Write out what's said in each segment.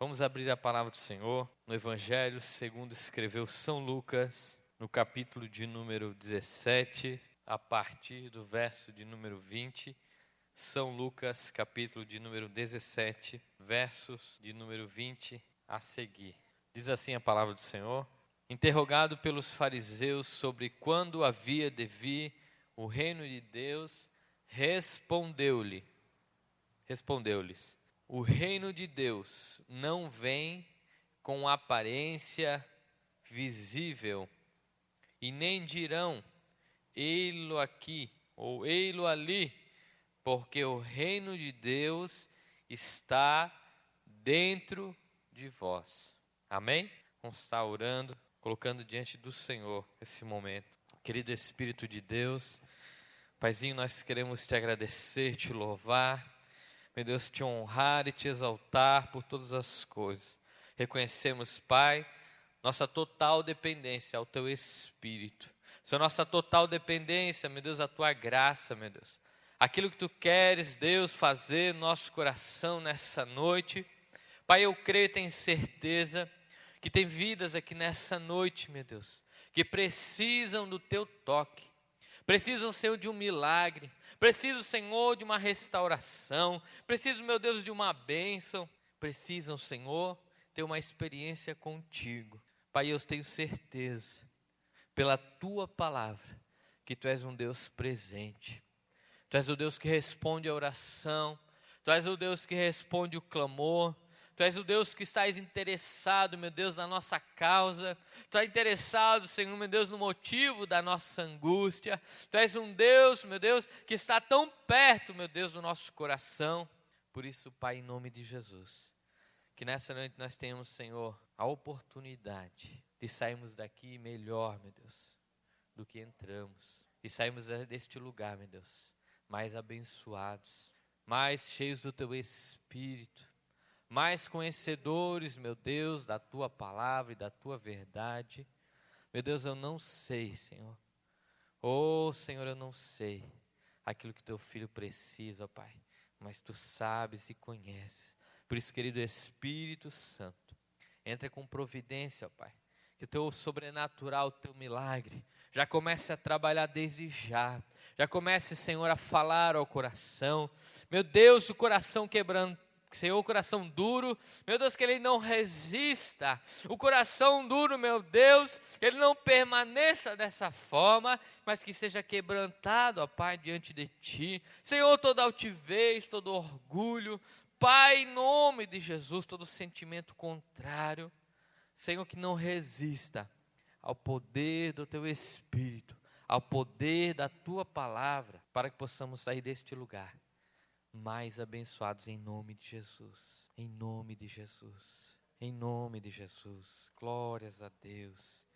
Vamos abrir a palavra do Senhor no Evangelho segundo escreveu São Lucas, no capítulo de número 17, a partir do verso de número 20. São Lucas, capítulo de número 17, versos de número 20 a seguir. Diz assim a palavra do Senhor: interrogado pelos fariseus sobre quando havia de vir o reino de Deus, respondeu-lhes: o reino de Deus não vem com aparência visível, e nem dirão, ei-lo aqui ou ei-lo ali, porque o reino de Deus está dentro de vós. Amém? Vamos estar orando, colocando diante do Senhor esse momento. Querido Espírito de Deus, Paizinho, nós queremos te agradecer, te louvar, meu Deus, te honrar e te exaltar por todas as coisas. Reconhecemos, Pai, nossa total dependência ao Teu Espírito. Senhor, nossa total dependência, meu Deus, à Tua graça, meu Deus. Aquilo que Tu queres, Deus, fazer no nosso coração nessa noite. Pai, eu creio e tenho certeza que tem vidas aqui nessa noite, meu Deus, que precisam do Teu toque. Precisam, Senhor, de um milagre. Precisam, Senhor, de uma restauração. Precisam, meu Deus, de uma bênção. Precisam, Senhor, ter uma experiência contigo. Pai, eu tenho certeza, pela Tua palavra, que Tu és um Deus presente. Tu és o Deus que responde a oração. Tu és o Deus que responde o clamor. Tu és o Deus que estás interessado, meu Deus, na nossa causa. Tu és interessado, Senhor, meu Deus, no motivo da nossa angústia. Tu és um Deus, meu Deus, que está tão perto, meu Deus, do nosso coração. Por isso, Pai, em nome de Jesus, que nessa noite nós tenhamos, Senhor, a oportunidade de sairmos daqui melhor, meu Deus, do que entramos. E sairmos deste lugar, meu Deus, mais abençoados, mais cheios do Teu Espírito, mais conhecedores, meu Deus, da Tua palavra e da Tua verdade. Meu Deus, eu não sei, Senhor. Oh, Senhor, eu não sei aquilo que Teu Filho precisa, ó Pai, mas Tu sabes e conheces. Por isso, querido Espírito Santo, entra com providência, ó Pai, que o Teu sobrenatural, o Teu milagre, já comece a trabalhar desde já. Já comece, Senhor, a falar ao coração. Meu Deus, o coração quebrando. Senhor, o coração duro, meu Deus, que ele não resista. O coração duro, meu Deus, que ele não permaneça dessa forma, mas que seja quebrantado, ó Pai, diante de Ti. Senhor, toda altivez, todo orgulho, Pai, em nome de Jesus, todo sentimento contrário, Senhor, que não resista ao poder do Teu Espírito, ao poder da Tua palavra, para que possamos sair deste lugar mais abençoados em nome de Jesus, em nome de Jesus, em nome de Jesus. Glórias a Deus,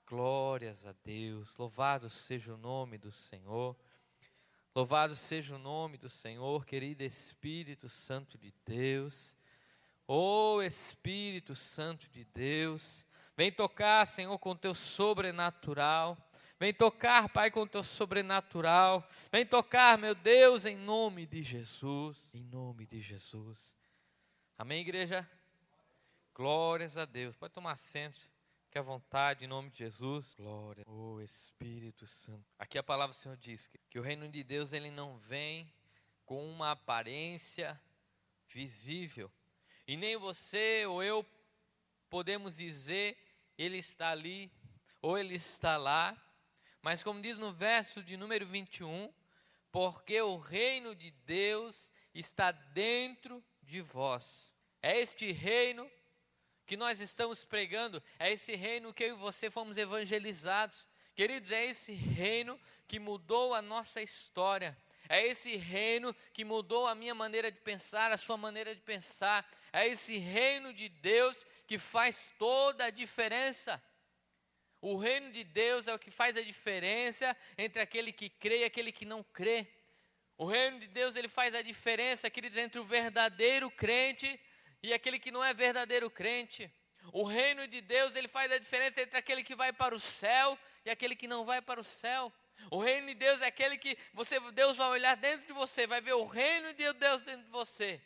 glórias a Deus. Louvado seja o nome do Senhor, louvado seja o nome do Senhor, querido Espírito Santo de Deus. Ó Espírito Santo de Deus, vem tocar, Senhor, com Teu sobrenatural. Vem tocar, Pai, com o Teu sobrenatural. Vem tocar, meu Deus, em nome de Jesus. Em nome de Jesus. Amém, igreja? Glórias a Deus. Pode tomar assento, fique à vontade, em nome de Jesus. Glória. Oh, Espírito Santo. Aqui a palavra do Senhor diz que o reino de Deus, ele não vem com uma aparência visível. E nem você ou eu podemos dizer, ele está ali ou ele está lá. Mas como diz no verso de número 21, porque o reino de Deus está dentro de vós. É este reino que nós estamos pregando, é esse reino que eu e você fomos evangelizados. Queridos, é esse reino que mudou a nossa história. É esse reino que mudou a minha maneira de pensar, a sua maneira de pensar. É esse reino de Deus que faz toda a diferença. O reino de Deus é o que faz a diferença entre aquele que crê e aquele que não crê. O reino de Deus, ele faz a diferença, queridos, entre o verdadeiro crente e aquele que não é verdadeiro crente. O reino de Deus, ele faz a diferença entre aquele que vai para o céu e aquele que não vai para o céu. O reino de Deus é aquele que Deus vai olhar dentro de você, vai ver o reino de Deus dentro de você.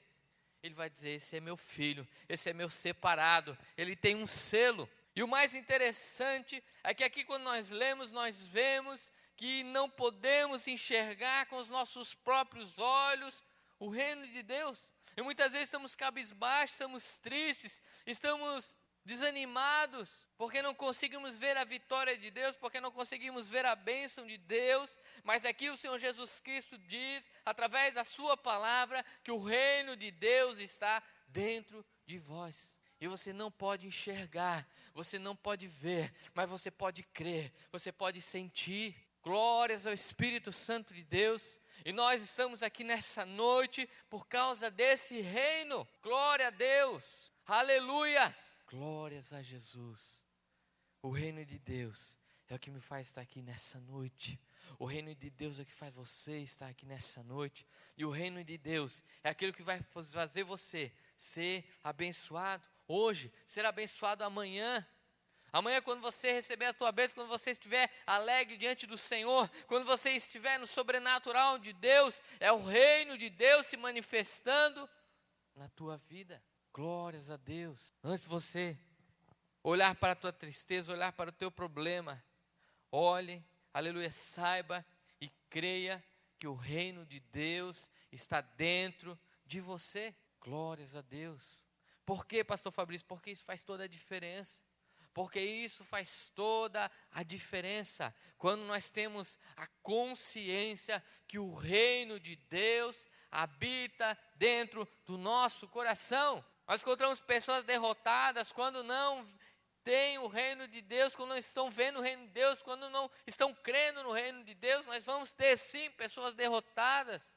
Ele vai dizer: esse é meu filho, esse é meu separado. Ele tem um selo. E o mais interessante é que aqui quando nós lemos, nós vemos que não podemos enxergar com os nossos próprios olhos o reino de Deus. E muitas vezes estamos cabisbaixos, estamos tristes, estamos desanimados, porque não conseguimos ver a vitória de Deus, porque não conseguimos ver a bênção de Deus. Mas aqui o Senhor Jesus Cristo diz, através da sua palavra, que o reino de Deus está dentro de vós. E você não pode enxergar, você não pode ver, mas você pode crer, você pode sentir. Glórias ao Espírito Santo de Deus. E nós estamos aqui nessa noite por causa desse reino. Glória a Deus, aleluias, glórias a Jesus. O reino de Deus é o que me faz estar aqui nessa noite. O reino de Deus é o que faz você estar aqui nessa noite. E o reino de Deus é aquilo que vai fazer você ser abençoado hoje, ser abençoado amanhã. Amanhã, quando você receber a tua bênção, quando você estiver alegre diante do Senhor, quando você estiver no sobrenatural de Deus, é o reino de Deus se manifestando na tua vida. Glórias a Deus. Antes de você olhar para a tua tristeza, olhar para o teu problema, olhe, aleluia, saiba e creia que o reino de Deus está dentro de você. Glórias a Deus. Por quê, pastor Fabrício? Porque isso faz toda a diferença. Porque isso faz toda a diferença. Quando nós temos a consciência que o reino de Deus habita dentro do nosso coração. Nós encontramos pessoas derrotadas quando não têm o reino de Deus, quando não estão vendo o reino de Deus, quando não estão crendo no reino de Deus. Nós vamos ter sim pessoas derrotadas.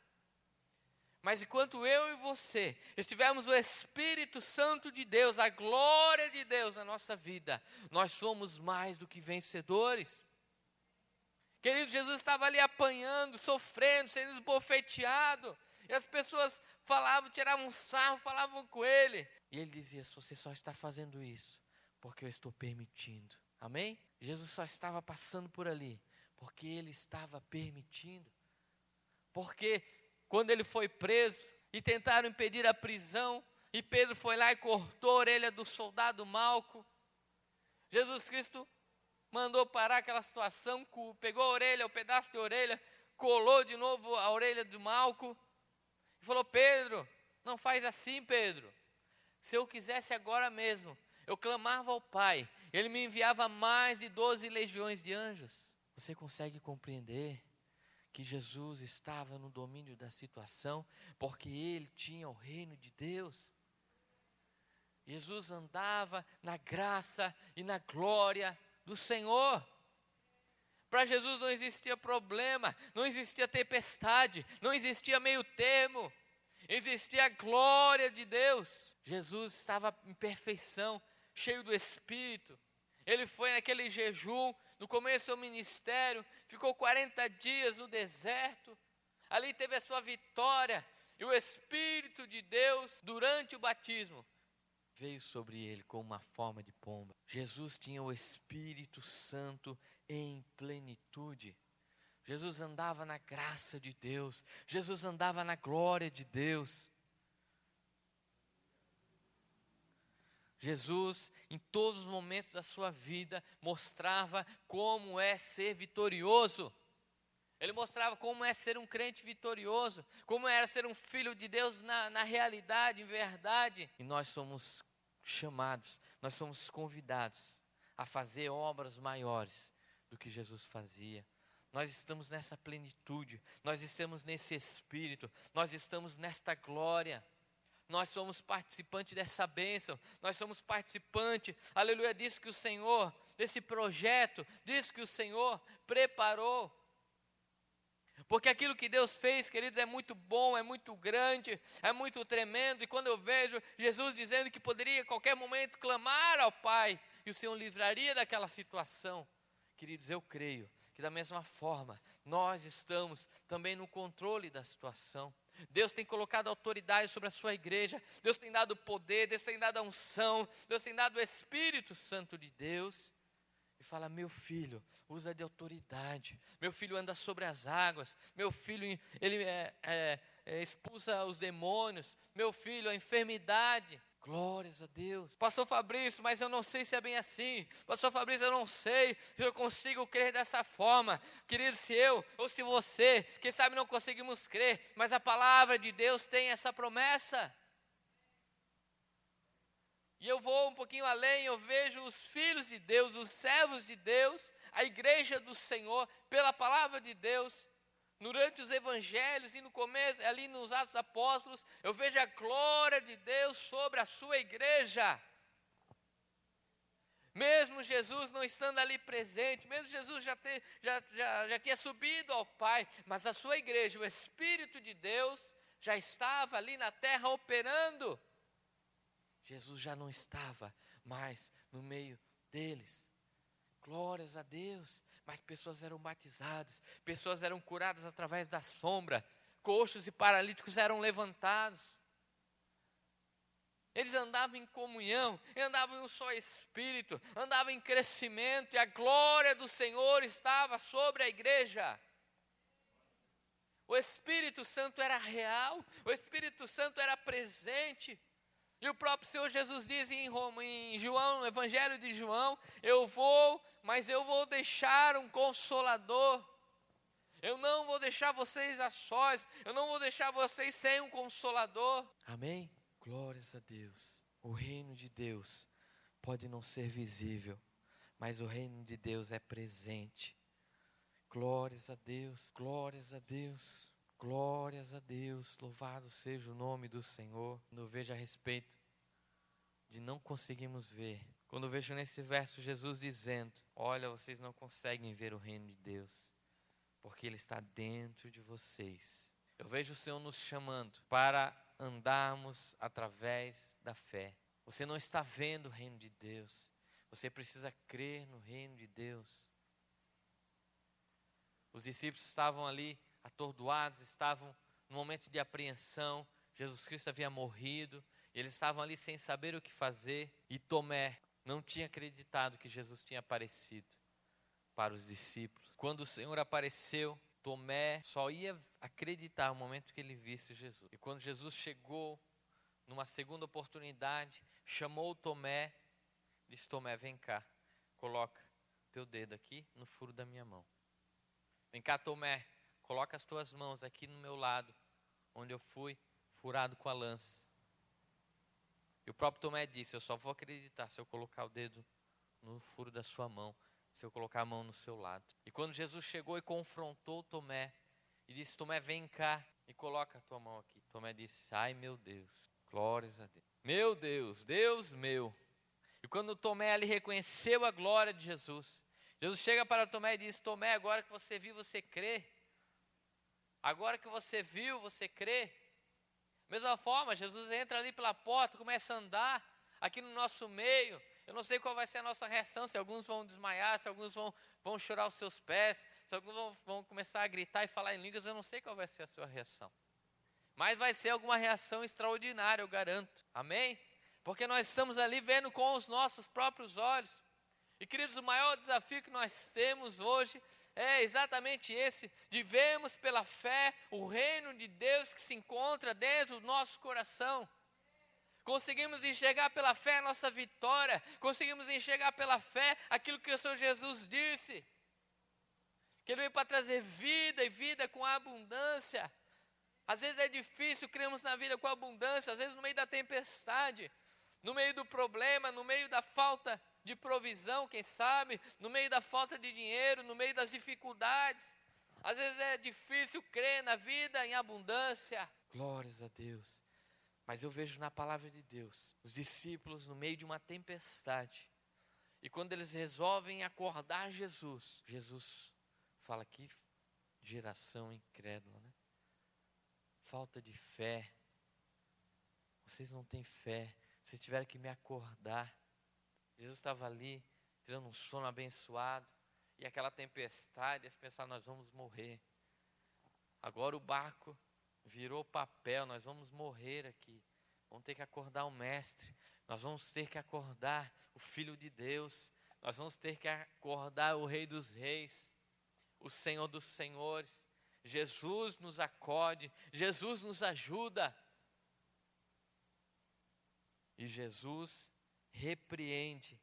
Mas enquanto eu e você estivermos o Espírito Santo de Deus, a glória de Deus na nossa vida, nós somos mais do que vencedores. Querido, Jesus estava ali apanhando, sofrendo, sendo esbofeteado. E as pessoas falavam, tiravam um sarro, falavam com ele. E ele dizia: você só está fazendo isso porque eu estou permitindo. Amém? Jesus só estava passando por ali porque ele estava permitindo. Porque quando ele foi preso e tentaram impedir a prisão, e Pedro foi lá e cortou a orelha do soldado Malco, Jesus Cristo mandou parar aquela situação, pegou a orelha, o pedaço de orelha, colou de novo a orelha do Malco, e falou: Pedro, não faz assim, Pedro. Se eu quisesse agora mesmo, eu clamava ao Pai, Ele me enviava mais de 12 legiões de anjos. Você consegue compreender que Jesus estava no domínio da situação, porque ele tinha o reino de Deus? Jesus andava na graça e na glória do Senhor. Para Jesus não existia problema, não existia tempestade, não existia meio termo, existia a glória de Deus. Jesus estava em perfeição, cheio do Espírito. Ele foi naquele jejum, no começo do seu ministério, ficou 40 dias no deserto, ali teve a sua vitória, e o Espírito de Deus, durante o batismo, veio sobre ele como uma forma de pomba. Jesus tinha o Espírito Santo em plenitude. Jesus andava na graça de Deus, Jesus andava na glória de Deus. Jesus, em todos os momentos da sua vida, mostrava como é ser vitorioso. Ele mostrava como é ser um crente vitorioso, como era ser um filho de Deus na realidade, em verdade. E nós somos chamados, nós somos convidados a fazer obras maiores do que Jesus fazia. Nós estamos nessa plenitude, nós estamos nesse Espírito, nós estamos nesta glória. Nós somos participantes dessa bênção, nós somos participantes, aleluia, disso que o Senhor, desse projeto, disso que o Senhor preparou. Porque aquilo que Deus fez, queridos, é muito bom, é muito grande, é muito tremendo. E quando eu vejo Jesus dizendo que poderia a qualquer momento clamar ao Pai, e o Senhor livraria daquela situação, queridos, eu creio que da mesma forma, nós estamos também no controle da situação. Deus tem colocado autoridade sobre a sua igreja, Deus tem dado poder, Deus tem dado a unção, Deus tem dado o Espírito Santo de Deus. E fala: meu filho, usa de autoridade, meu filho anda sobre as águas, meu filho, ele expulsa os demônios. Meu filho, a enfermidade. Glórias a Deus. Pastor Fabrício, mas eu não sei se é bem assim. Pastor Fabrício, eu não sei se eu consigo crer dessa forma. Querido, se eu ou se você, quem sabe não conseguimos crer, mas a palavra de Deus tem essa promessa. E eu vou um pouquinho além, eu vejo os filhos de Deus, os servos de Deus, a igreja do Senhor, pela palavra de Deus, durante os evangelhos e no começo, ali nos Atos Apóstolos, eu vejo a glória de Deus sobre a sua igreja. Mesmo Jesus não estando ali presente, mesmo Jesus já tinha subido ao Pai, mas a sua igreja, o Espírito de Deus, já estava ali na terra operando. Jesus já não estava mais no meio deles. Glórias a Deus. Mas pessoas eram batizadas, pessoas eram curadas através da sombra, coxos e paralíticos eram levantados. Eles andavam em comunhão, andavam em um só espírito, andavam em crescimento, e a glória do Senhor estava sobre a igreja. O Espírito Santo era real, o Espírito Santo era presente. E o próprio Senhor Jesus diz em João, no Evangelho de João, mas eu vou deixar um Consolador. Eu não vou deixar vocês a sós, eu não vou deixar vocês sem um Consolador. Amém? Glórias a Deus. O reino de Deus pode não ser visível, mas o reino de Deus é presente. Glórias a Deus, glórias a Deus. Glórias a Deus, louvado seja o nome do Senhor. Quando eu vejo a respeito de não conseguimos ver, quando eu vejo nesse verso Jesus dizendo, olha, vocês não conseguem ver o reino de Deus, porque Ele está dentro de vocês. Eu vejo o Senhor nos chamando para andarmos através da fé. Você não está vendo o reino de Deus, você precisa crer no reino de Deus. Os discípulos estavam ali atordoados, estavam no momento de apreensão. Jesus Cristo havia morrido, e eles estavam ali sem saber o que fazer, e Tomé não tinha acreditado que Jesus tinha aparecido para os discípulos. Quando o Senhor apareceu, Tomé só ia acreditar no momento que ele visse Jesus. E quando Jesus chegou, numa segunda oportunidade, chamou Tomé, disse, Tomé, vem cá, coloca teu dedo aqui no furo da minha mão. Vem cá, Tomé, coloca as tuas mãos aqui no meu lado, onde eu fui furado com a lança. E o próprio Tomé disse, eu só vou acreditar se eu colocar o dedo no furo da sua mão, se eu colocar a mão no seu lado. E quando Jesus chegou e confrontou Tomé, e disse, Tomé, vem cá e coloca a tua mão aqui. Tomé disse, ai meu Deus, glórias a Deus. Meu Deus, Deus meu. E quando Tomé ali reconheceu a glória de Jesus, Jesus chega para Tomé e diz, Tomé, agora que você viu, você crê? Agora que você viu, você crê? Mesma forma, Jesus entra ali pela porta, começa a andar aqui no nosso meio. Eu não sei qual vai ser a nossa reação, se alguns vão desmaiar, se alguns vão chorar os seus pés, se alguns vão começar a gritar e falar em línguas, eu não sei qual vai ser a sua reação. Mas vai ser alguma reação extraordinária, eu garanto. Amém? Porque nós estamos ali vendo com os nossos próprios olhos. E queridos, o maior desafio que nós temos hoje é exatamente esse, de vermos pela fé o reino de Deus que se encontra dentro do nosso coração. Conseguimos enxergar pela fé a nossa vitória, conseguimos enxergar pela fé aquilo que o Senhor Jesus disse, que Ele veio para trazer vida e vida com abundância. Às vezes é difícil crermos na vida com abundância, às vezes no meio da tempestade, no meio do problema, no meio da falta de provisão, quem sabe, no meio da falta de dinheiro, no meio das dificuldades. Às vezes é difícil crer na vida em abundância. Glórias a Deus. Mas eu vejo na palavra de Deus, os discípulos no meio de uma tempestade. E quando eles resolvem acordar Jesus, Jesus fala, que geração incrédula, né? Falta de fé. Vocês não têm fé. Vocês tiveram que me acordar. Jesus estava ali, tirando um sono abençoado, e aquela tempestade, eles pensaram, nós vamos morrer. Agora o barco virou papel, nós vamos morrer aqui. Vamos ter que acordar o Mestre, nós vamos ter que acordar o Filho de Deus, nós vamos ter que acordar o Rei dos Reis, o Senhor dos Senhores. Jesus nos acode, Jesus nos ajuda. E Jesus repreende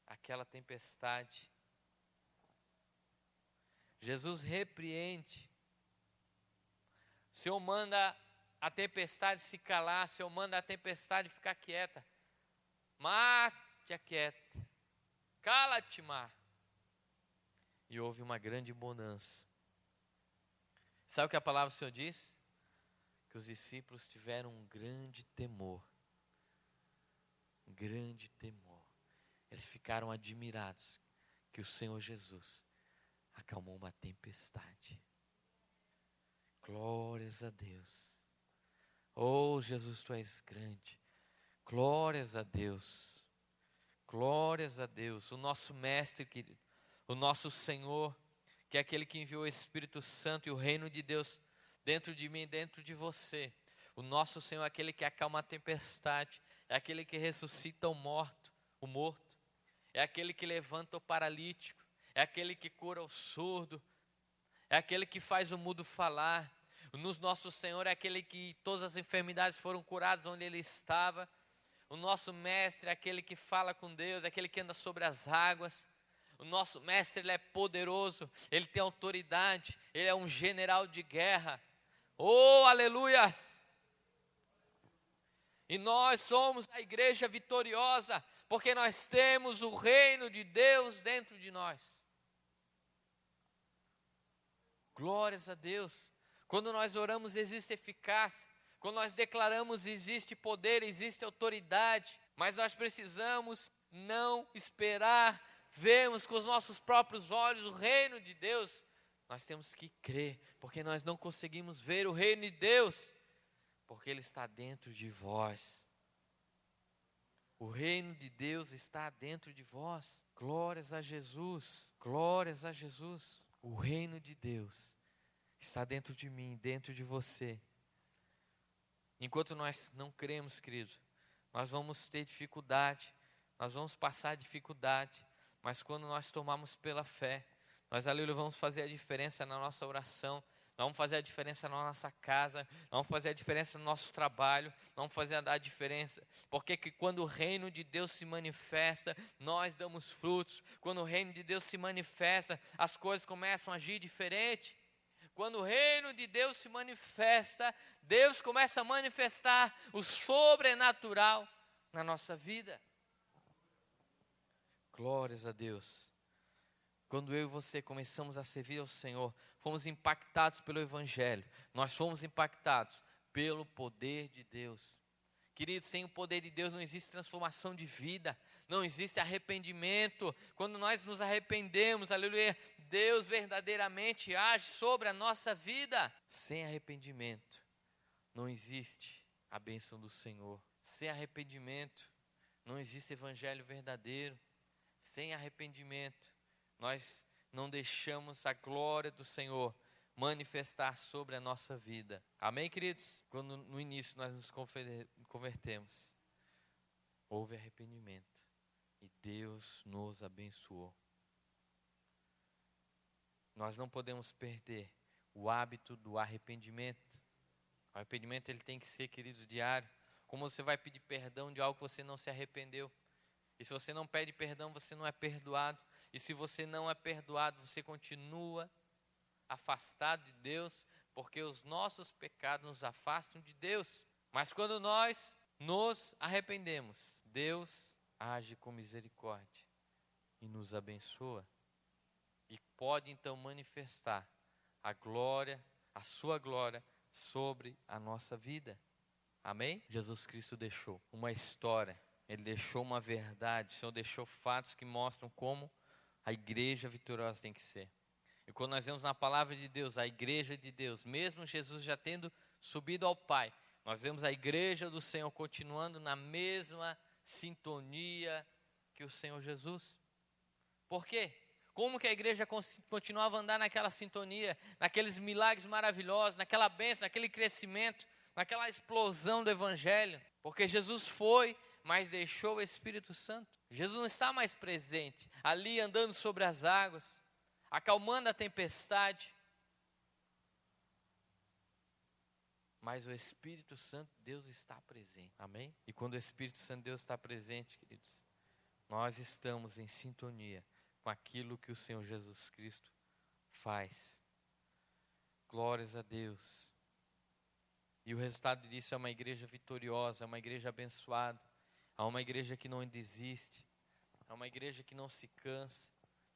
aquela tempestade. Jesus repreende. O Senhor manda a tempestade se calar, o Senhor manda a tempestade ficar quieta. Mar, te aquieta. Cala-te, mar. E houve uma grande bonança. Sabe o que a palavra do Senhor diz? Que os discípulos tiveram um grande temor. Um grande temor. Eles ficaram admirados que o Senhor Jesus acalmou uma tempestade. Glórias a Deus. Oh, Jesus, tu és grande. Glórias a Deus. Glórias a Deus. O nosso mestre, querido, o nosso Senhor, que é aquele que enviou o Espírito Santo e o reino de Deus dentro de mim e dentro de você. O nosso Senhor é aquele que acalma a tempestade, é aquele que ressuscita o morto, é aquele que levanta o paralítico, é aquele que cura o surdo, é aquele que faz o mudo falar. O nosso Senhor é aquele que todas as enfermidades foram curadas onde Ele estava. O nosso mestre é aquele que fala com Deus, é aquele que anda sobre as águas. O nosso mestre, ele é poderoso, ele tem autoridade, ele é um general de guerra. Oh, aleluias! E nós somos a igreja vitoriosa, porque nós temos o reino de Deus dentro de nós. Glórias a Deus. Quando nós oramos, existe eficácia. Quando nós declaramos, existe poder, existe autoridade. Mas nós precisamos não esperar vermos com os nossos próprios olhos o reino de Deus. Nós temos que crer, porque nós não conseguimos ver o reino de Deus, porque Ele está dentro de vós. O reino de Deus está dentro de vós. Glórias a Jesus, glórias a Jesus. O reino de Deus está dentro de mim, dentro de você. Enquanto nós não cremos, querido, nós vamos ter dificuldade, nós vamos passar dificuldade, mas quando nós tomarmos pela fé, nós, aleluia, vamos fazer a diferença na nossa oração, nós vamos fazer a diferença na nossa casa, nós vamos fazer a diferença no nosso trabalho, nós vamos fazer a diferença, porque que quando o reino de Deus se manifesta, nós damos frutos. Quando o reino de Deus se manifesta, as coisas começam a agir diferente. Quando o reino de Deus se manifesta, Deus começa a manifestar o sobrenatural na nossa vida. Glórias a Deus. Quando eu e você começamos a servir ao Senhor, fomos impactados pelo Evangelho, nós fomos impactados pelo poder de Deus. Queridos, sem o poder de Deus não existe transformação de vida, não existe arrependimento. Quando nós nos arrependemos, aleluia, Deus verdadeiramente age sobre a nossa vida. Sem arrependimento não existe a bênção do Senhor. Sem arrependimento não existe evangelho verdadeiro. Sem arrependimento nós não deixamos a glória do Senhor manifestar sobre a nossa vida. Amém, queridos? Quando no início nós nos convertemos, houve arrependimento e Deus nos abençoou. Nós não podemos perder o hábito do arrependimento. O arrependimento ele tem que ser, queridos, diário. Como você vai pedir perdão de algo que você não se arrependeu? E se você não pede perdão, você não é perdoado. E se você não é perdoado, você continua afastado de Deus, porque os nossos pecados nos afastam de Deus. Mas quando nós nos arrependemos, Deus age com misericórdia e nos abençoa. E pode então manifestar a glória, a sua glória sobre a nossa vida. Amém? Jesus Cristo deixou uma história, Ele deixou uma verdade, o Senhor deixou fatos que mostram como a igreja vitoriosa tem que ser. E quando nós vemos na palavra de Deus, a igreja de Deus, mesmo Jesus já tendo subido ao Pai, nós vemos a igreja do Senhor continuando na mesma sintonia que o Senhor Jesus. Por quê? Como que a igreja continuava a andar naquela sintonia, naqueles milagres maravilhosos, naquela bênção, naquele crescimento, naquela explosão do Evangelho? Porque Jesus foi, mas deixou o Espírito Santo. Jesus não está mais presente, ali andando sobre as águas, acalmando a tempestade. mas o Espírito Santo de Deus está presente. Amém? E quando o Espírito Santo de Deus está presente, queridos, nós estamos em sintonia com aquilo que o Senhor Jesus Cristo faz. Glórias a Deus. E o resultado disso é uma igreja vitoriosa, é uma igreja abençoada, é uma igreja que não desiste, é uma igreja que não se cansa,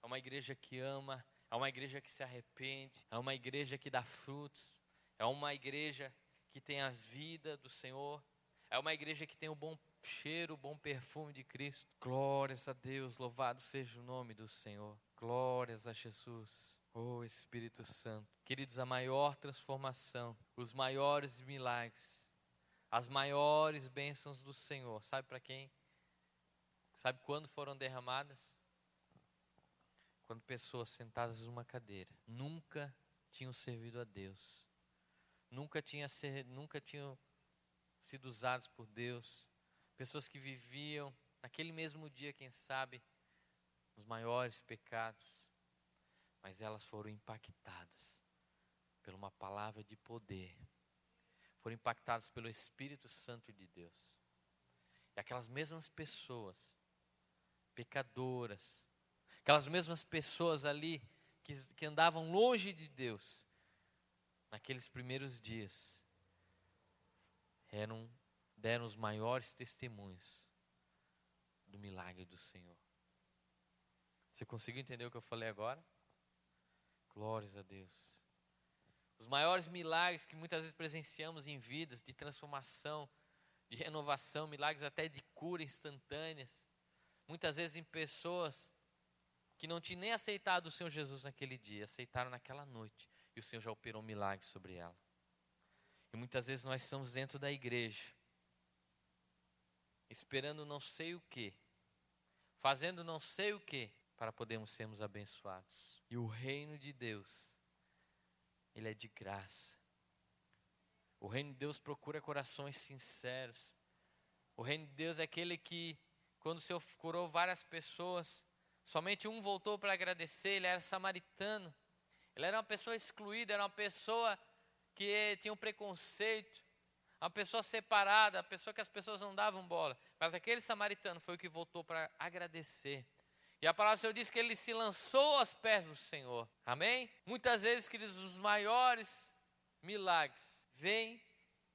é uma igreja que ama, é uma igreja que se arrepende, é uma igreja que dá frutos, é uma igreja que tem as vidas do Senhor, é uma igreja que tem o bom cheiro, o bom perfume de Cristo. Glórias a Deus, louvado seja o nome do Senhor. Glórias a Jesus. Oh Espírito Santo. Queridos, a maior transformação, os maiores milagres, as maiores bênçãos do Senhor, sabe para quem? Sabe quando foram derramadas? Quando pessoas sentadas numa cadeira nunca tinham servido a Deus, nunca tinham sido usados por Deus, pessoas que viviam naquele mesmo dia, quem sabe, os maiores pecados, mas elas foram impactadas por uma palavra de poder, foram impactadas pelo Espírito Santo de Deus. E aquelas mesmas pessoas, pecadoras, aquelas mesmas pessoas ali que andavam longe de Deus, naqueles primeiros dias, deram os maiores testemunhos do milagre do Senhor. Você conseguiu entender o que eu falei agora? Glórias a Deus. Os maiores milagres que muitas vezes presenciamos em vidas de transformação, de renovação, milagres até de cura instantâneas, muitas vezes em pessoas que não tinham nem aceitado o Senhor Jesus naquele dia, aceitaram naquela noite, e o Senhor já operou um milagre sobre ela. E muitas vezes nós estamos dentro da igreja, esperando não sei o que, fazendo não sei o que, para podermos sermos abençoados. E o reino de Deus, ele é de graça. O reino de Deus procura corações sinceros. O reino de Deus é aquele que, quando o Senhor curou várias pessoas, somente um voltou para agradecer. Ele era samaritano, ele era uma pessoa excluída, era uma pessoa que tinha um preconceito, uma pessoa separada, uma pessoa que as pessoas não davam bola, mas aquele samaritano foi o que voltou para agradecer. E a palavra do Senhor diz que ele se lançou aos pés do Senhor. Amém? Muitas vezes, queridos, os maiores milagres vêm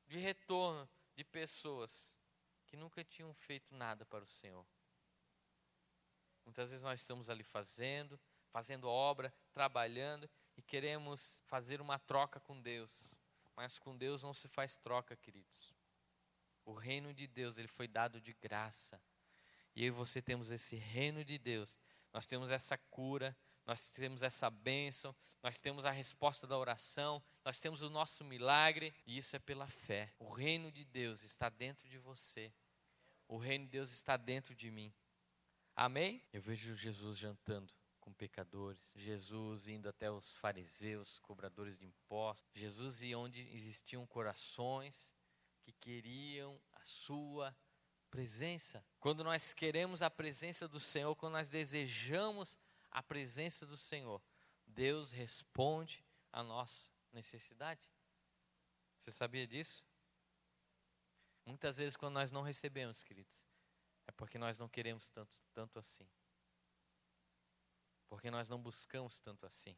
de retorno de pessoas que nunca tinham feito nada para o Senhor. Muitas vezes nós estamos ali fazendo obra, trabalhando e queremos fazer uma troca com Deus. Mas com Deus não se faz troca, queridos. O reino de Deus, ele foi dado de graça. E eu e você temos esse reino de Deus. Nós temos essa cura, nós temos essa bênção, nós temos a resposta da oração, nós temos o nosso milagre, e isso é pela fé. O reino de Deus está dentro de você. O reino de Deus está dentro de mim. Amém? Eu vejo Jesus jantando com pecadores, Jesus indo até os fariseus, cobradores de impostos, Jesus ia onde existiam corações que queriam a sua presença. Quando nós queremos a presença do Senhor, quando nós desejamos a presença do Senhor, Deus responde à nossa necessidade. Você sabia disso? Muitas vezes quando nós não recebemos, queridos, é porque nós não queremos tanto assim. Porque nós não buscamos tanto assim.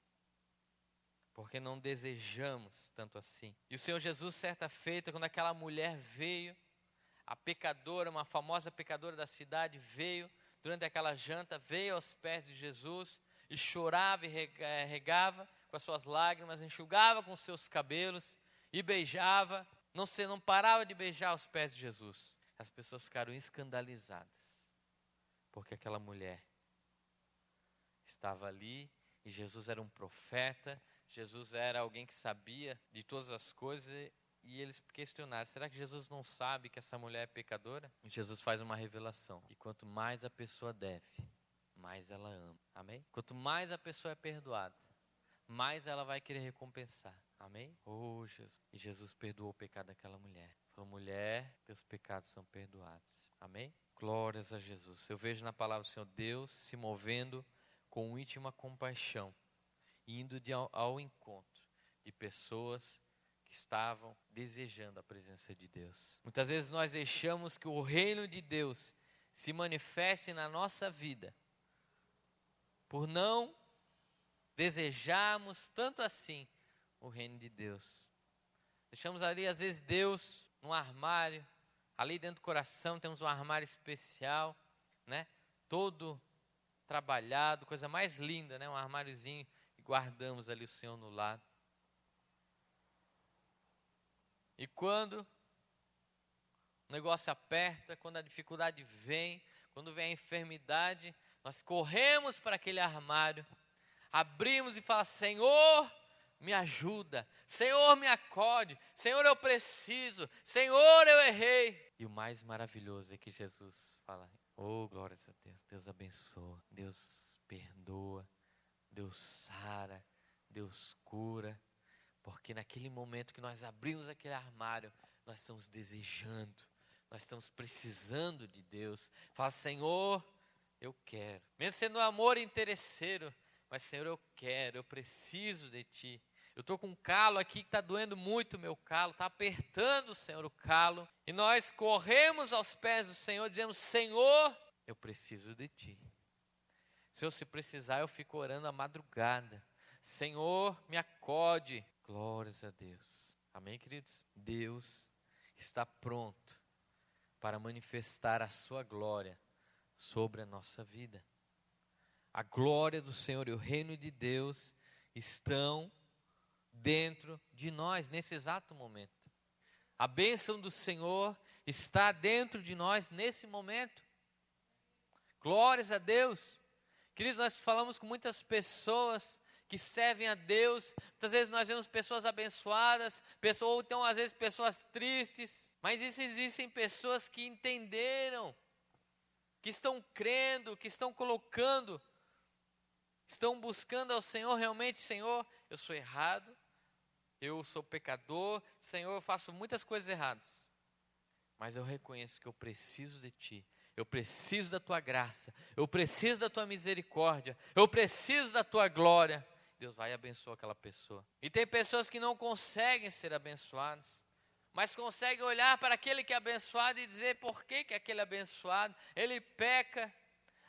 Porque não desejamos tanto assim. E o Senhor Jesus, certa feita, quando aquela mulher veio, a pecadora, uma famosa pecadora da cidade, veio durante aquela janta, veio aos pés de Jesus e chorava e regava com as suas lágrimas, enxugava com os seus cabelos e beijava, não parava de beijar os pés de Jesus. As pessoas ficaram escandalizadas, porque aquela mulher estava ali e Jesus era um profeta, Jesus era alguém que sabia de todas as coisas. E eles questionaram, será que Jesus não sabe que essa mulher é pecadora? E Jesus faz uma revelação, que quanto mais a pessoa deve, mais ela ama. Amém? Quanto mais a pessoa é perdoada, mais ela vai querer recompensar. Amém? Oh, Jesus. E Jesus perdoou o pecado daquela mulher. Falou, mulher, teus pecados são perdoados. Amém? Glórias a Jesus. Eu vejo na palavra do Senhor Deus se movendo com íntima compaixão, indo ao encontro de pessoas que estavam desejando a presença de Deus. Muitas vezes nós deixamos que o reino de Deus se manifeste na nossa vida, por não desejarmos tanto assim o reino de Deus. Deixamos ali, às vezes, Deus num armário, ali dentro do coração temos um armário especial, né? Todo trabalhado, coisa mais linda, né? Um armáriozinho, e guardamos ali o Senhor no lado. E quando o negócio aperta, quando a dificuldade vem, quando vem a enfermidade, nós corremos para aquele armário, abrimos e falamos: Senhor, me ajuda, Senhor, me acode, Senhor, eu preciso, Senhor, eu errei. E o mais maravilhoso é que Jesus fala: oh, glórias a Deus, Deus abençoa, Deus perdoa, Deus sara, Deus cura, porque naquele momento que nós abrimos aquele armário, nós estamos desejando, nós estamos precisando de Deus. Fala: Senhor, eu quero, mesmo sendo um amor interesseiro, mas Senhor, eu quero, eu preciso de Ti. Eu estou com um calo aqui que está doendo muito o meu calo, está apertando, Senhor, o calo. E nós corremos aos pés do Senhor, dizemos: Senhor, eu preciso de Ti. Se eu precisar, eu fico orando a madrugada. Senhor, me acode. Glórias a Deus. Amém, queridos? Deus está pronto para manifestar a sua glória sobre a nossa vida. A glória do Senhor e o reino de Deus estão dentro de nós nesse exato momento. A bênção do Senhor está dentro de nós nesse momento. Glórias a Deus. Queridos, nós falamos com muitas pessoas que servem a Deus. Muitas vezes nós vemos pessoas abençoadas, ou então às vezes pessoas tristes. Mas existem pessoas que entenderam, que estão crendo, que estão colocando, estão buscando ao Senhor realmente. Senhor, eu sou errado, eu sou pecador, Senhor, eu faço muitas coisas erradas, mas eu reconheço que eu preciso de Ti, eu preciso da Tua graça, eu preciso da Tua misericórdia, eu preciso da Tua glória. Deus vai abençoar aquela pessoa. E tem pessoas que não conseguem ser abençoadas, mas conseguem olhar para aquele que é abençoado e dizer: por que aquele abençoado, ele peca,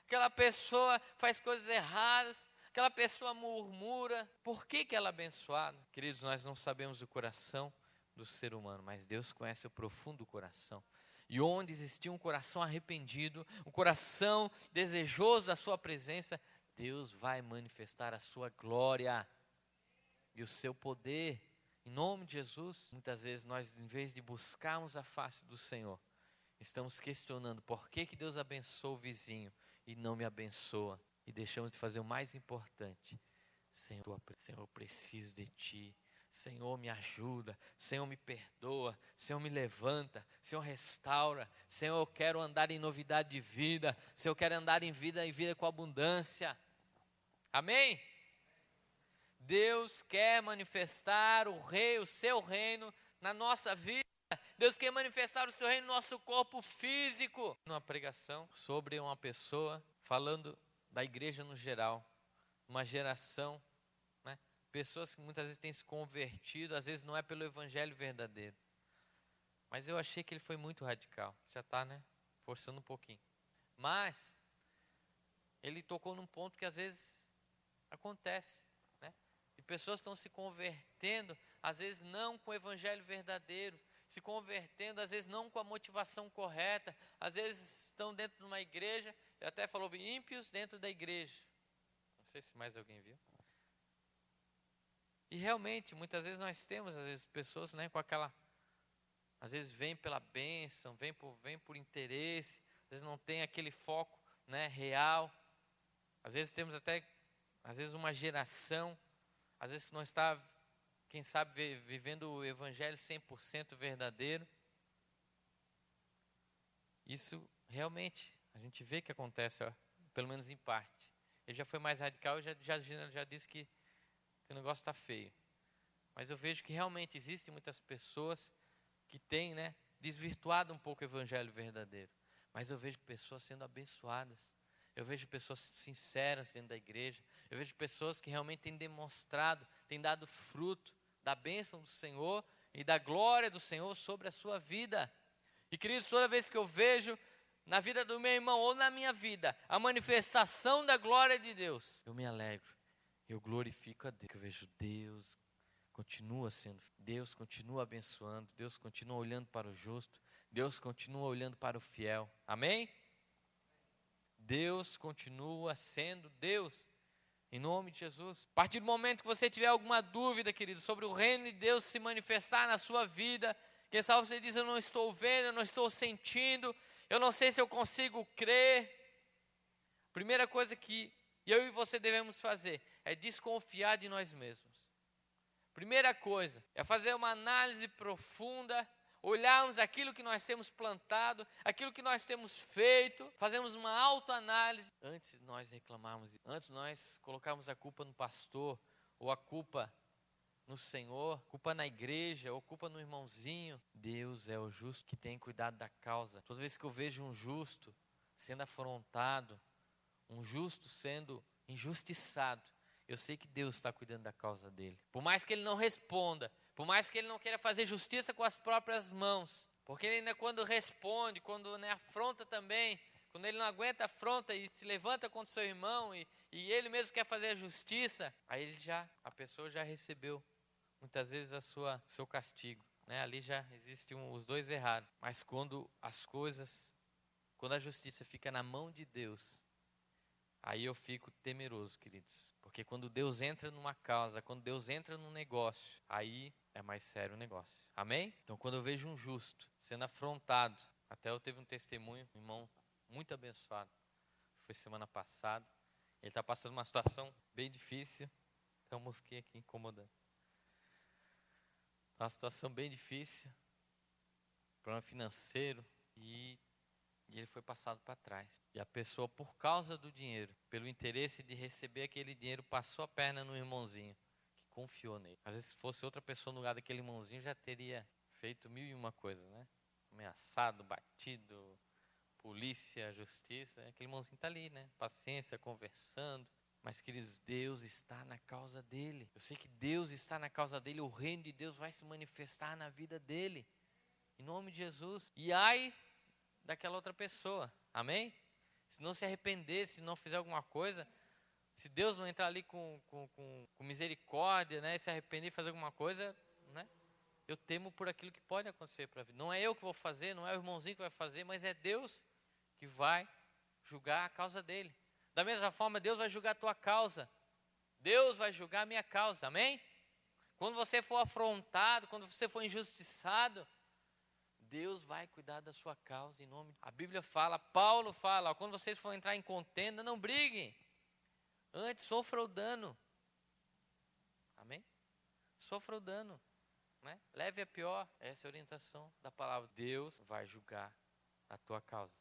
aquela pessoa faz coisas erradas, aquela pessoa murmura, por que ela é abençoada? Queridos, nós não sabemos o coração do ser humano, mas Deus conhece o profundo do coração. E onde existia um coração arrependido, um coração desejoso da sua presença, Deus vai manifestar a sua glória e o seu poder, em nome de Jesus. Muitas vezes nós, em vez de buscarmos a face do Senhor, estamos questionando por que Deus abençoa o vizinho e não me abençoa. E deixamos de fazer o mais importante: Senhor, eu preciso de Ti. Senhor, me ajuda. Senhor, me perdoa. Senhor, me levanta. Senhor, restaura. Senhor, eu quero andar em novidade de vida. Senhor, eu quero andar em vida com abundância. Amém? Deus quer manifestar o seu reino na nossa vida. Deus quer manifestar o seu reino no nosso corpo físico. Numa pregação sobre uma pessoa falando da igreja no geral, uma geração, né? Pessoas que muitas vezes têm se convertido, às vezes não é pelo evangelho verdadeiro. Mas eu achei que ele foi muito radical. Já está, né? Forçando um pouquinho. Mas ele tocou num ponto que às vezes acontece, né? E pessoas estão se convertendo, às vezes não com o evangelho verdadeiro, se convertendo, às vezes não com a motivação correta, às vezes estão dentro de uma igreja, ele até falou ímpios dentro da igreja. Não sei se mais alguém viu. E realmente, muitas vezes nós temos, às vezes, pessoas, né, com aquela, às vezes vem pela bênção, vem por interesse, às vezes não tem aquele foco, né, real. Às vezes temos até, às vezes uma geração, às vezes que não está, quem sabe, vivendo o evangelho 100% verdadeiro. Isso realmente, a gente vê que acontece, ó, pelo menos em parte. Ele já foi mais radical, já disse que o negócio está feio. Mas eu vejo que realmente existem muitas pessoas que têm, né, desvirtuado um pouco o evangelho verdadeiro. Mas eu vejo pessoas sendo abençoadas. Eu vejo pessoas sinceras dentro da igreja. Eu vejo pessoas que realmente têm demonstrado, têm dado fruto da bênção do Senhor e da glória do Senhor sobre a sua vida. E, queridos, toda vez que eu vejo na vida do meu irmão ou na minha vida a manifestação da glória de Deus, eu me alegro, eu glorifico a Deus. Eu vejo Deus continua sendo, Deus continua abençoando, Deus continua olhando para o justo, Deus continua olhando para o fiel. Amém? Deus continua sendo Deus, em nome de Jesus. A partir do momento que você tiver alguma dúvida, querido, sobre o reino de Deus se manifestar na sua vida, quem sabe você diz, eu não estou vendo, eu não estou sentindo, eu não sei se eu consigo crer. Primeira coisa que eu e você devemos fazer é desconfiar de nós mesmos. Primeira coisa é fazer uma análise profunda, olharmos aquilo que nós temos plantado, aquilo que nós temos feito, fazemos uma autoanálise antes de nós reclamarmos, antes de nós colocarmos a culpa no pastor, ou a culpa no Senhor, culpa na igreja, ou culpa no irmãozinho. Deus é o justo que tem cuidado da causa. Toda vez que eu vejo um justo sendo afrontado, um justo sendo injustiçado, eu sei que Deus está cuidando da causa dele. Por mais que ele não responda, por mais que ele não queira fazer justiça com as próprias mãos, porque ele ainda quando responde, quando afronta também, quando ele não aguenta a afronta e se levanta contra o seu irmão e ele mesmo quer fazer a justiça, aí a pessoa já recebeu muitas vezes o seu castigo, né? Ali já existem os dois errados. Mas quando a justiça fica na mão de Deus, aí eu fico temeroso, queridos. Porque quando Deus entra numa causa, quando Deus entra num negócio, aí é mais sério o negócio. Amém? Então quando eu vejo um justo sendo afrontado, até eu teve um testemunho, um irmão muito abençoado, foi semana passada, ele está passando uma situação bem difícil, tem um mosquinho aqui incomodando. Uma situação bem difícil, problema financeiro, e ele foi passado para trás. E a pessoa, por causa do dinheiro, pelo interesse de receber aquele dinheiro, passou a perna no irmãozinho, que confiou nele. Às vezes, se fosse outra pessoa no lugar daquele irmãozinho, já teria feito 1001 coisas, né? Ameaçado, batido, polícia, justiça. Aquele irmãozinho está ali, né? Paciência, conversando. Mas, queridos, Deus está na causa dele. Eu sei que Deus está na causa dele, o reino de Deus vai se manifestar na vida dele. Em nome de Jesus. E ai daquela outra pessoa, amém? Se não se arrepender, se não fizer alguma coisa, se Deus não entrar ali com misericórdia, né, se arrepender e fazer alguma coisa, né, eu temo por aquilo que pode acontecer para a vida. Não é eu que vou fazer, não é o irmãozinho que vai fazer, mas é Deus que vai julgar a causa dele. Da mesma forma, Deus vai julgar a tua causa, Deus vai julgar a minha causa, amém? Quando você for afrontado, quando você for injustiçado, Deus vai cuidar da sua causa em nome. A Bíblia fala, Paulo fala, quando vocês forem entrar em contenda, não briguem. Antes sofra o dano. Amém? Sofra o dano, né? Leve a pior. Essa é a orientação da palavra. Deus vai julgar a tua causa.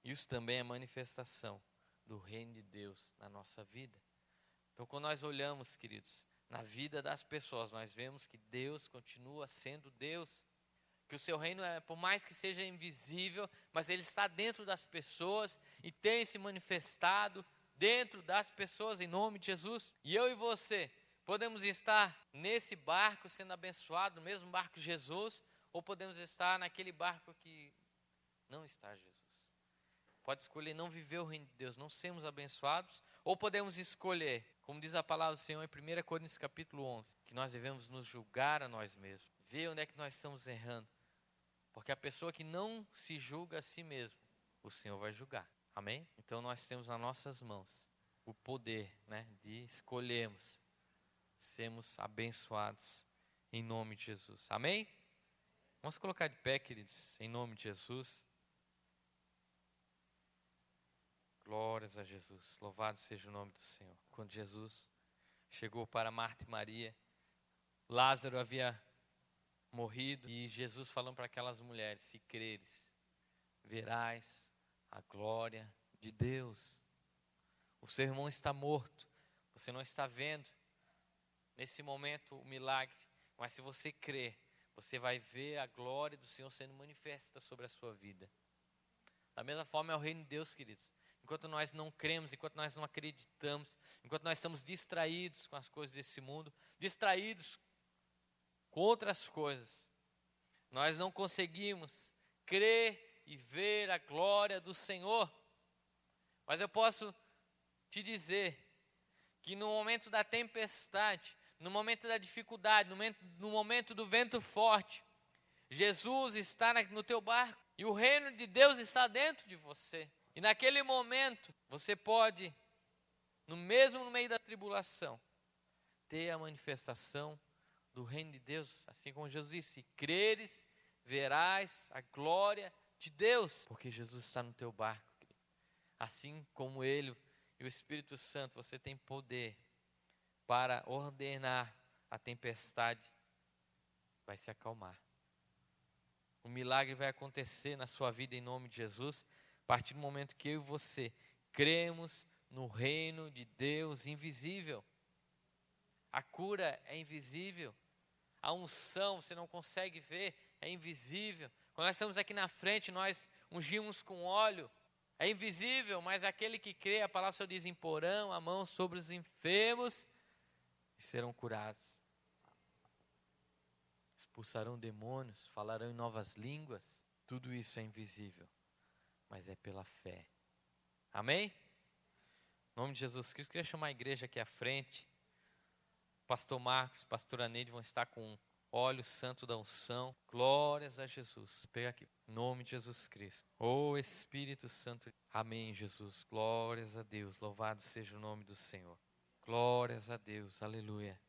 Isso também é manifestação do reino de Deus na nossa vida. Então, quando nós olhamos, queridos, na vida das pessoas, nós vemos que Deus continua sendo Deus. Que o seu reino, por mais que seja invisível, mas ele está dentro das pessoas e tem se manifestado dentro das pessoas em nome de Jesus. E eu e você podemos estar nesse barco sendo abençoado, no mesmo barco de Jesus, ou podemos estar naquele barco que não está Jesus. Pode escolher não viver o reino de Deus, não sermos abençoados, ou podemos escolher, como diz a palavra do Senhor em 1 Coríntios capítulo 11, que nós devemos nos julgar a nós mesmos, ver onde é que nós estamos errando. Porque a pessoa que não se julga a si mesmo, o Senhor vai julgar. Amém? Então nós temos nas nossas mãos o poder, né, de escolhermos, sermos abençoados em nome de Jesus. Amém? Vamos colocar de pé, queridos, em nome de Jesus. Glórias a Jesus. Louvado seja o nome do Senhor. Quando Jesus chegou para Marta e Maria, Lázaro havia morrido, e Jesus falando para aquelas mulheres, se creres, verás a glória de Deus. O seu irmão está morto, você não está vendo nesse momento o milagre, mas se você crer, você vai ver a glória do Senhor sendo manifesta sobre a sua vida. Da mesma forma é o reino de Deus, queridos. Enquanto nós não cremos, enquanto nós não acreditamos, enquanto nós estamos distraídos com as coisas desse mundo, distraídos com outras coisas, nós não conseguimos crer e ver a glória do Senhor. Mas eu posso te dizer que no momento da tempestade, no momento da dificuldade, no momento do vento forte, Jesus está no teu barco e o reino de Deus está dentro de você. E naquele momento, você pode, no meio da tribulação, ter a manifestação do reino de Deus. Assim como Jesus disse, se creres, verás a glória de Deus. Porque Jesus está no teu barco. Assim como Ele e o Espírito Santo, você tem poder para ordenar a tempestade, vai se acalmar. O milagre vai acontecer na sua vida em nome de Jesus, a partir do momento que eu e você cremos no reino de Deus invisível. A cura é invisível, a unção você não consegue ver, é invisível. Quando nós estamos aqui na frente, nós ungimos com óleo, é invisível, mas aquele que crê, a palavra só diz, imporão a mão sobre os enfermos e serão curados. Expulsarão demônios, falarão em novas línguas, tudo isso é invisível, mas é pela fé. Amém? Em nome de Jesus Cristo, queria chamar a igreja aqui à frente. O pastor Marcos, pastora Neide vão estar com óleo santo da unção. Glórias a Jesus. Pega aqui, em nome de Jesus Cristo. Ô Espírito Santo. Amém, Jesus. Glórias a Deus. Louvado seja o nome do Senhor. Glórias a Deus. Aleluia.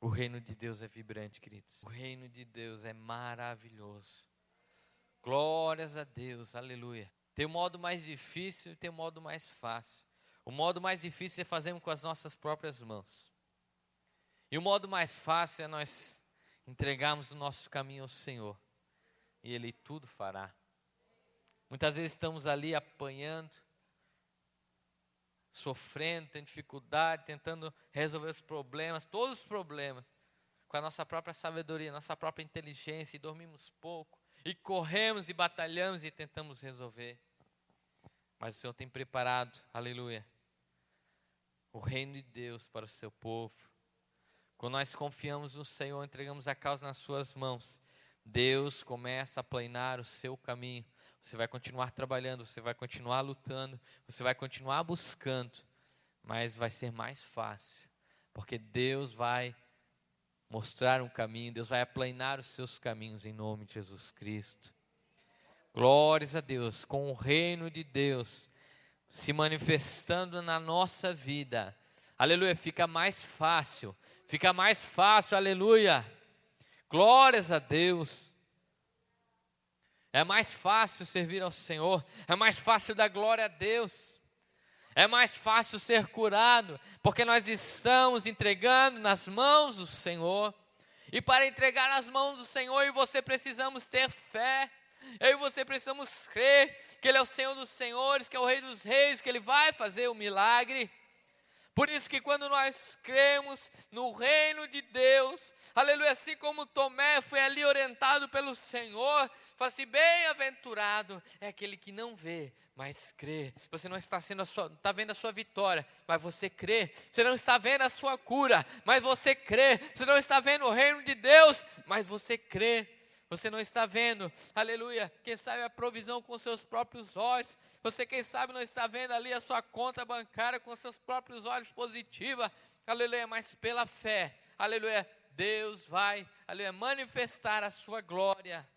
O reino de Deus é vibrante, queridos. O reino de Deus é maravilhoso. Glórias a Deus. Aleluia. Tem o modo mais difícil e tem o modo mais fácil. O modo mais difícil é fazermos com as nossas próprias mãos. E o modo mais fácil é nós entregarmos o nosso caminho ao Senhor. E Ele tudo fará. Muitas vezes estamos ali apanhando, sofrendo, tendo dificuldade, tentando resolver os problemas, todos os problemas, com a nossa própria sabedoria, nossa própria inteligência, e dormimos pouco, e corremos e batalhamos e tentamos resolver. Mas o Senhor tem preparado, aleluia, o reino de Deus para o seu povo. Quando nós confiamos no Senhor, entregamos a causa nas suas mãos, Deus começa a planear o seu caminho. Você vai continuar trabalhando, você vai continuar lutando, você vai continuar buscando, mas vai ser mais fácil, porque Deus vai mostrar um caminho, Deus vai aplanar os seus caminhos em nome de Jesus Cristo. Glórias a Deus, com o reino de Deus se manifestando na nossa vida, aleluia, fica mais fácil, aleluia, glórias a Deus. É mais fácil servir ao Senhor, é mais fácil dar glória a Deus, é mais fácil ser curado, porque nós estamos entregando nas mãos do Senhor. E para entregar nas mãos do Senhor, eu e você precisamos ter fé. Eu e você precisamos crer que Ele é o Senhor dos senhores, que é o Rei dos reis, que Ele vai fazer o milagre. Por isso que quando nós cremos no reino de Deus, aleluia, assim como Tomé foi ali orientado pelo Senhor, fala assim, bem-aventurado é aquele que não vê, mas crê. Você não está vendo a sua vitória, mas você crê. Você não está vendo a sua cura, mas você crê. Você não está vendo o reino de Deus, mas você crê. Você não está vendo, aleluia, quem sabe a provisão com seus próprios olhos. Você, quem sabe, não está vendo ali a sua conta bancária com seus próprios olhos positiva, aleluia, mas pela fé, aleluia, Deus vai, aleluia, manifestar a sua glória.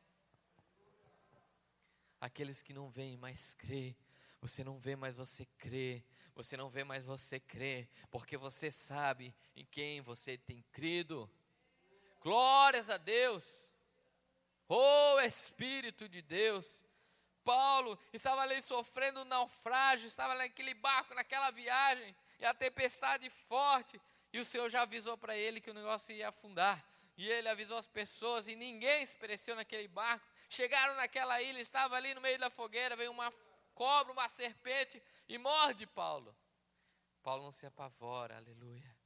Aqueles que não veem, mas crê. Você não vê, mas você crê. Você não vê, mas você crê, porque você sabe em quem você tem crido. Glórias a Deus. Oh Espírito de Deus, Paulo estava ali sofrendo um naufrágio, estava naquele barco, naquela viagem, e a tempestade forte, e o Senhor já avisou para ele que o negócio ia afundar, e ele avisou as pessoas, e ninguém se pereceu naquele barco. Chegaram naquela ilha, estava ali no meio da fogueira, veio uma cobra, uma serpente, e morde Paulo. Paulo não se apavora, aleluia,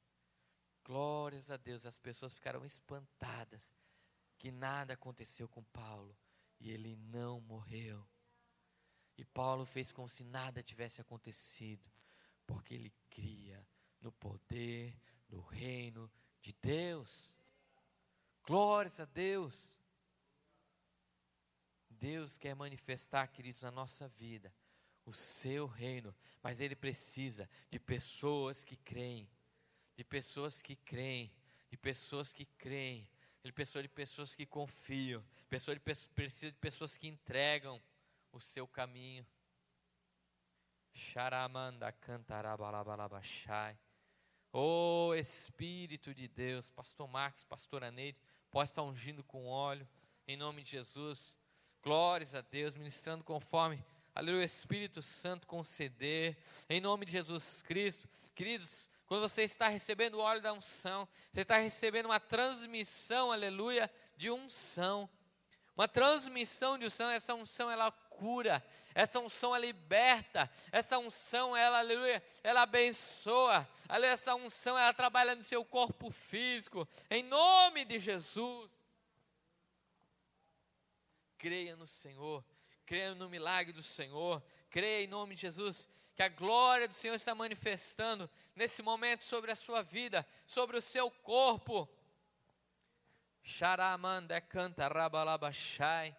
glórias a Deus. As pessoas ficaram espantadas, que nada aconteceu com Paulo, e ele não morreu. E Paulo fez como se nada tivesse acontecido, porque ele cria no poder do reino de Deus. Glórias a Deus. Deus quer manifestar, queridos, na nossa vida o seu reino, mas Ele precisa de pessoas que creem, de pessoas que creem, de pessoas que creem. Ele precisa de pessoas que confiam, precisa de pessoas que entregam o seu caminho. Charamanda cantarabalabashai. Oh Espírito de Deus, Pastor Marcos, Pastora Neide, pode estar ungindo com óleo, em nome de Jesus. Glórias a Deus, ministrando conforme, aleluia, o Espírito Santo conceder, em nome de Jesus Cristo. Queridos, quando você está recebendo o óleo da unção, você está recebendo uma transmissão, aleluia, de unção. Uma transmissão de unção, essa unção ela cura, essa unção ela liberta, essa unção ela, aleluia, ela abençoa, aleluia, essa unção ela trabalha no seu corpo físico, em nome de Jesus. Creia no Senhor, creia no milagre do Senhor, creia em nome de Jesus, que a glória do Senhor está manifestando nesse momento sobre a sua vida, sobre o seu corpo. Charamanda canta rabalabashai.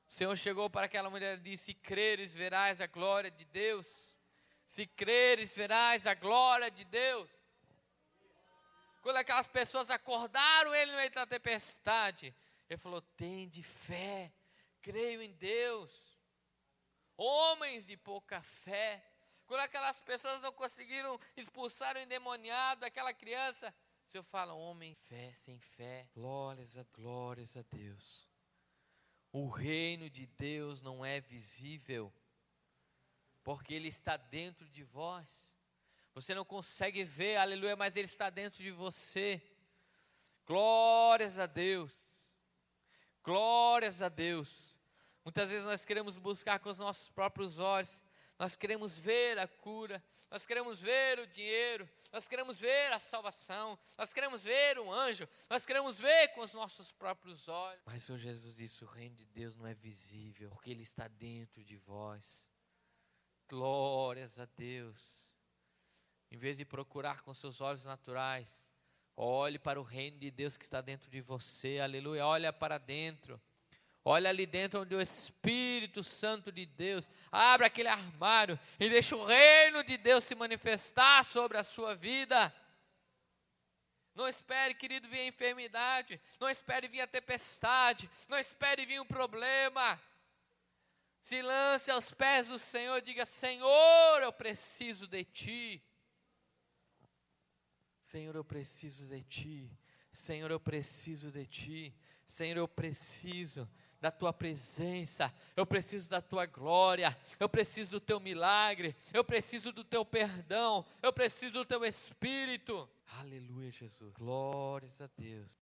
O Senhor chegou para aquela mulher e disse: se creres, verás a glória de Deus. Se creres, verás a glória de Deus. Quando aquelas pessoas acordaram ele no meio da tempestade, ele falou: tende fé, creio em Deus. Homens de pouca fé. Quando aquelas pessoas não conseguiram expulsar o endemoniado daquela criança, o Senhor fala: homem, fé, sem fé. Glórias a Deus. O reino de Deus não é visível, porque Ele está dentro de vós. Você não consegue ver, aleluia, mas Ele está dentro de você. Glórias a Deus. Glórias a Deus. Muitas vezes nós queremos buscar com os nossos próprios olhos, nós queremos ver a cura, nós queremos ver o dinheiro, nós queremos ver a salvação, nós queremos ver um anjo, nós queremos ver com os nossos próprios olhos. Mas o Senhor Jesus disse: o reino de Deus não é visível, porque Ele está dentro de vós. Glórias a Deus. Em vez de procurar com seus olhos naturais, olhe para o reino de Deus que está dentro de você, aleluia, olha para dentro. Olha ali dentro onde o Espírito Santo de Deus abre aquele armário e deixa o reino de Deus se manifestar sobre a sua vida. Não espere, querido, vir a enfermidade, não espere vir a tempestade, não espere vir um problema. Se lance aos pés do Senhor e diga: Senhor, eu preciso de Ti. Senhor, eu preciso de Ti. Senhor, eu preciso de Ti. Senhor, eu preciso da Tua presença, eu preciso da Tua glória, eu preciso do Teu milagre, eu preciso do Teu perdão, eu preciso do Teu Espírito. Aleluia, Jesus. Glórias a Deus.